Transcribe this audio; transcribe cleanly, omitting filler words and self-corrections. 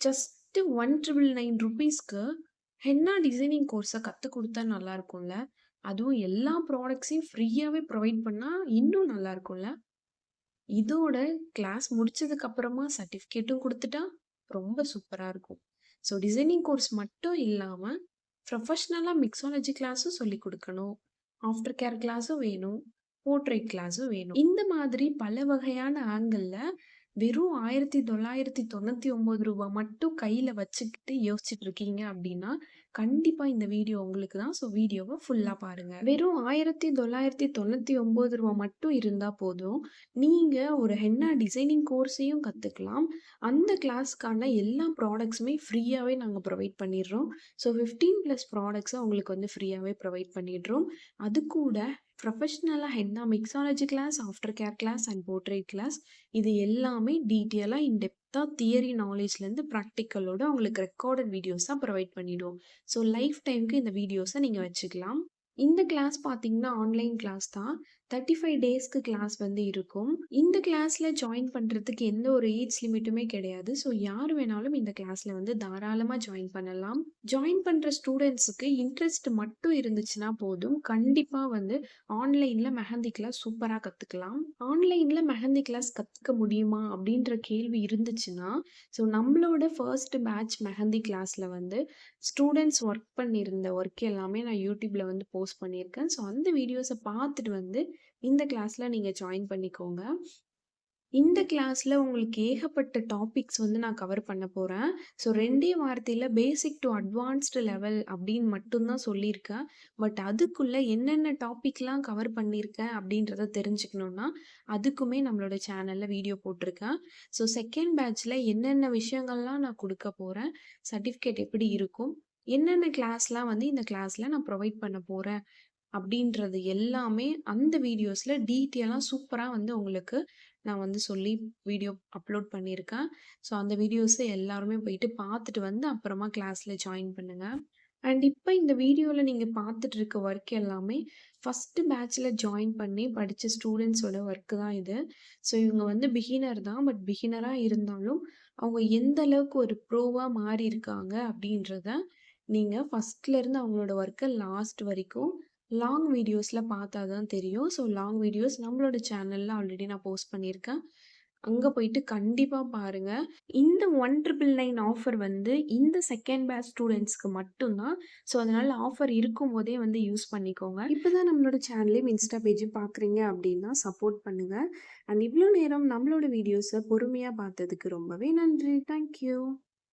Just 1,999 ருப்பீஸ்க்கு henna designing course கத்துக் குடுத்தா நல்லா இருக்கும்ல. அதுவும் எல்லா ப்ராடக்ட்ஸையும் ஃப்ரீயாவே ப்ரொவைட் பண்ணா இன்னும் நல்லா இருக்கும்ல. இதோட கிளாஸ் முடிச்சதுக்கு அப்புறமா சர்டிஃபிகேட்டும் குடுத்துட்டா ரொம்ப சூப்பரா இருக்கும். ஸோ டிசைனிங் கோர்ஸ் மட்டும் இல்லாம, ப்ரொஃபஷனலா மிக்ஸாலஜி கிளாஸும் சொல்லிக் குடுக்கணும். ஆஃப்டர் கேர் கிளாஸும் வேணும். போர்ட்ரெய்ட் கிளாஸும் வேணும். இந்த மாதிரி பல வகையான ஆங்கிள்ல வெறும் ரூ. 1999 மட்டும் கையில வச்சுக்கிட்டு யோசிச்சுட்டு இருக்கீங்க அப்டின்னா, கண்டிப்பா இந்த வீடியோ உங்களுக்கு தான். ஸோ வீடியோவ ஃபுல்லா பாருங்க. வெறும் ரூ. 1999 மட்டும் இருந்தா போதும். நீங்க ஒரு ஹென்னா டிசைனிங் கோர்ஸையும் கத்துக்கலாம். அந்த கிளாஸ்க்கான எல்லா ப்ராடக்ட்ஸுமே ஃப்ரீயாவே நாங்க ப்ரொவைட் பண்ணிடுறோம். ஸோ 15+ ப்ராடக்ட்ஸ உங்களுக்கு வந்து ஃப்ரீயாவே ப்ரொவைட் பண்ணிடுறோம். அதுக்கூட ப்ரொஃபஷனலா henna mixology class, after care class and portrait class இது எல்லாமே டீட்டெயிலா, இன் டெப்த்தா தியரி நாலேஜ்லேருந்து ப்ராக்டிக்கலோட உங்களுக்கு ரெக்கார்டட் வீடியோஸா ப்ரொவைட் பண்ணிடுவோம். ஸோ லைஃப் டைம்க்கு இந்த வீடியோஸ நீங்க வச்சுக்கலாம். இந்த கிளாஸ் பார்த்தீங்கன்னா, ஆன்லைன் கிளாஸ் தான். 35 டேஸ்க்கு கிளாஸ் வந்து இருக்கும். இந்த கிளாஸ்ல ஜாயின் பண்றதுக்கு எந்த ஒரு ஏஜ் லிமிட்டுமே கிடையாது. ஸோ யார் வேணாலும் இந்த கிளாஸ்ல வந்து தாராளமா ஜாயின் பண்ணலாம். ஜாயின் பண்ற ஸ்டூடண்ட்ஸுக்கு இன்ட்ரெஸ்ட் மட்டும் இருந்துச்சுன்னா போதும். கண்டிப்பா வந்து ஆன்லைன்ல மெஹந்தி கிளாஸ் சூப்பரா கத்துக்கலாம். ஆன்லைன்ல மெஹந்தி கிளாஸ் கத்துக்க முடியுமா? அப்படின்ற கேள்வி இருந்துச்சுன்னா, ஸோ நம்மளோட ஃபர்ஸ்ட் பேட்ச் மெஹந்தி கிளாஸ்ல வந்து ஸ்டூடண்ட்ஸ் ஒர்க் பண்ணியிருந்த ஒர்க் எல்லாமே நான் YouTubeல வந்து போஸ்ட் பண்ணியிருக்கேன். ஸோ அந்த வீடியோஸ பார்த்துட்டு வந்து இந்த கிளாஸ்ல நீங்க ஜாயின் பண்ணிக்கோங்க. இந்த கிளாஸ்ல உங்களுக்கு ஏகப்பட்ட டாபிக்ஸ் வந்து நான் கவர் பண்ண போறேன். ஸோ 2டே வார்த்தையில பேசிக் டூ அட்வான்ஸ்டு லெவல் அப்படின்னு மட்டும் தான் சொல்லியிருக்கேன். பட் அதுக்குள்ள என்னென்ன டாபிக்லாம் கவர் பண்ணியிருக்கேன் அப்படின்றத தெரிஞ்சுக்கணும்னா, அதுக்குமே நம்மளோட சேனல்ல வீடியோ போட்டிருக்கேன். ஸோ செகண்ட் பேட்ச்ல என்னென்ன விஷயங்கள்லாம் நான் குடுக்க போறேன், சர்டிஃபிகேட் எப்படி இருக்கும், என்னென்ன கிளாஸ்லாம் வந்து இந்த கிளாஸ்ல நான் ப்ரொவைட் பண்ண போறேன் அப்படின்றது எல்லாமே அந்த வீடியோஸ்ல டீட்டெயிலா சூப்பரா வந்து உங்களுக்கு நான் வந்து சொல்லி வீடியோ அப்லோட் பண்ணியிருக்கேன். ஸோ அந்த வீடியோஸ எல்லாருமே போயிட்டு பார்த்துட்டு வந்து அப்புறமா கிளாஸ்ல ஜாயின் பண்ணுங்க. அண்ட் இப்ப இந்த வீடியோல நீங்க பார்த்துட்டு இருக்க ஒர்க் எல்லாமே ஃபர்ஸ்ட் பேட்ச்ல ஜாயின் பண்ணி படிச்ச ஸ்டூடண்ட்ஸோட ஒர்க் தான் இது. ஸோ இவங்க வந்து பிகினர் தான். பட் பிகினரா இருந்தாலும் அவங்க எந்த அளவுக்கு ஒரு ப்ரோவா மாறியிருக்காங்க அப்படின்றத நீங்க ஃபர்ஸ்ட்ல இருந்து அவங்களோட ஒர்க்க லாஸ்ட் வரைக்கும் லாங் வீடியோஸ்ல பார்த்தா தான் தெரியும். ஸோ லாங் வீடியோஸ் நம்மளோட சேனல்ல ஆல்ரெடி நான் போஸ்ட் பண்ணியிருக்கேன். அங்க போயிட்டு கண்டிப்பா பாருங்க. இந்த 1999 ஆஃபர் வந்து இந்த செகண்ட் பேட்ச் ஸ்டூடண்ட்ஸ்க்கு மட்டும் தான். ஸோ அதனால ஆஃபர் இருக்கும்போதே வந்து யூஸ் பண்ணிக்கோங்க. இப்ப தான் நம்மளோட சேனலையும் இன்ஸ்டா பேஜும் பார்க்குறீங்க அப்படின்னா சப்போர்ட் பண்ணுங்க. அண்ட் இவ்ளோ நேரம் நம்மளோட வீடியோஸ பொறுமையா பார்த்ததுக்கு ரொம்பவே நன்றி. Thank you.